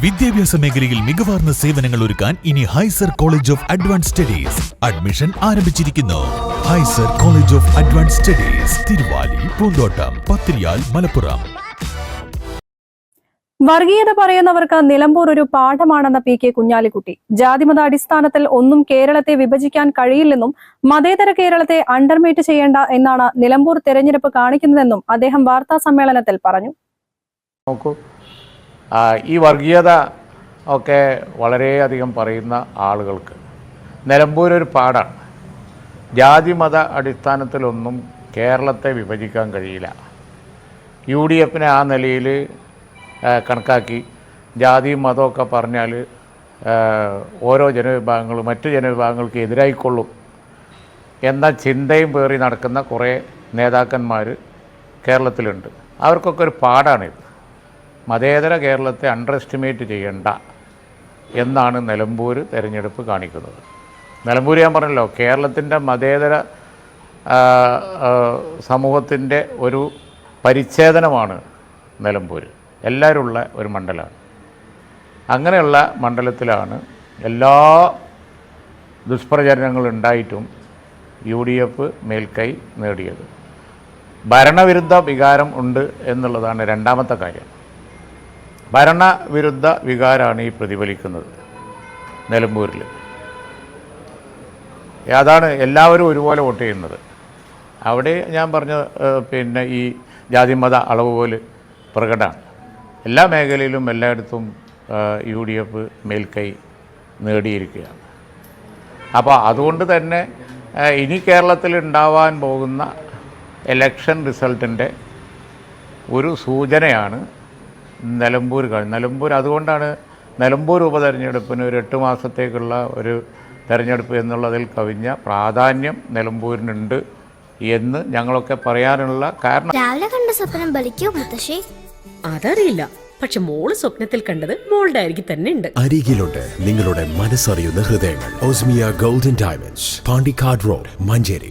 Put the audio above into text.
വിദ്യാഭ്യാസ മേഖലയിൽ മികവാർന്ന സേവനങ്ങൾ ഒരുക്കാൻ ഇനി ഹൈസർ college of advance studies admission ആരംഭിച്ചിരിക്കുന്നു. ഹൈസർ college of advance studies Thiruvali, Poonthottam, Pathiriyal, Malappuram. വർഗീയത പറയുന്നവർക്ക് നിലമ്പൂർ ഒരു പാഠമാണെന്ന പി കെ കുഞ്ഞാലിക്കുട്ടി. ജാതിമത അടിസ്ഥാനത്തിൽ ഒന്നും കേരളത്തെ വിഭജിക്കാൻ കഴിയില്ലെന്നും മതേതര കേരളത്തെ അണ്ടർമേറ്റ് ചെയ്യേണ്ട എന്നാണ് നിലമ്പൂർ തെരഞ്ഞെടുപ്പ് കാണിക്കുന്നതെന്നും അദ്ദേഹം വാർത്താ സമ്മേളനത്തിൽ പറഞ്ഞു. ഈ വർഗീയത ഒക്കെ വളരെയധികം പറയുന്ന ആളുകൾക്ക് നിലമ്പൂർ ഒരു പാഠമാണ്. ജാതിമത അടിസ്ഥാനത്തിലൊന്നും കേരളത്തെ വിഭജിക്കാൻ കഴിയില്ല. UDF ആ നിലയിൽ കണക്കാക്കി ജാതിയും മതമൊക്കെ പറഞ്ഞാൽ ഓരോ ജനവിഭാഗങ്ങളും മറ്റു ജനവിഭാഗങ്ങൾക്ക് എതിരായിക്കൊള്ളും എന്ന ചിന്തയും പേറി നടക്കുന്ന കുറേ നേതാക്കന്മാർ കേരളത്തിലുണ്ട്. അവർക്കൊക്കെ ഒരു പാഠാണിത്. മതേതര കേരളത്തെ അണ്ടർ എസ്റ്റിമേറ്റ് ചെയ്യണ്ട എന്നാണ് നിലമ്പൂർ തെരഞ്ഞെടുപ്പ് കാണിക്കുന്നത്. നിലമ്പൂർ ഞാൻ പറഞ്ഞല്ലോ, കേരളത്തിൻ്റെ മതേതര സമൂഹത്തിൻ്റെ ഒരു പരിച്ഛേദനമാണ് നിലമ്പൂർ. എല്ലാവരും ഉള്ള ഒരു മണ്ഡലമാണ്. അങ്ങനെയുള്ള മണ്ഡലത്തിലാണ് എല്ലാ ദുഷ്പ്രചരണങ്ങളുണ്ടായിട്ടും UDF മേൽക്കൈ നേടിയത്. ഭരണവിരുദ്ധ വികാരം ഉണ്ട് എന്നുള്ളതാണ് രണ്ടാമത്തെ കാര്യം. ഭരണവിരുദ്ധ വികാരമാണ് ഈ പ്രതിഫലിക്കുന്നത് നിലമ്പൂരിൽ. അതാണ് എല്ലാവരും ഒരുപോലെ വോട്ട് ചെയ്യുന്നത്. അവിടെ ഞാൻ പറഞ്ഞ ഈ ജാതിമത അളവുകോൽ പ്രകടമാണ്. എല്ലാ മേഖലയിലും എല്ലായിടത്തും UDF മേൽക്കൈ നേടിയിരിക്കുകയാണ്. അപ്പോൾ അതുകൊണ്ട് തന്നെ ഇനി കേരളത്തിൽ ഉണ്ടാവാൻ പോകുന്ന ഇലക്ഷൻ റിസൾട്ടിൻ്റെ ഒരു സൂചനയാണ് നിലമ്പൂർ. അതുകൊണ്ടാണ് നിലമ്പൂർ ഉപതെരഞ്ഞെടുപ്പിന് ഒരു 8 മാസത്തേക്കുള്ള ഒരു തെരഞ്ഞെടുപ്പ് എന്നുള്ളതിൽ കവിഞ്ഞ പ്രാധാന്യം നിലമ്പൂരിനുണ്ട് എന്ന് ഞങ്ങളൊക്കെ പറയാനുള്ള കാരണം. രാവിലെ കണ്ട സ്വപ്നം ബലിക്കോ മുത്തശ്ശി? അതറിയില്ല, പക്ഷെ മോള് സ്വപ്നത്തിൽ കണ്ടത് മോളുടെ അരികിൽ തന്നെ ഉണ്ട്. അരികിലുണ്ട് നിങ്ങളുടെ മനസ്സറിയുന്ന ഹൃദയങ്ങൾ. ഓസ്മിയ golden diamonds, Pandikkad road, Manjeri.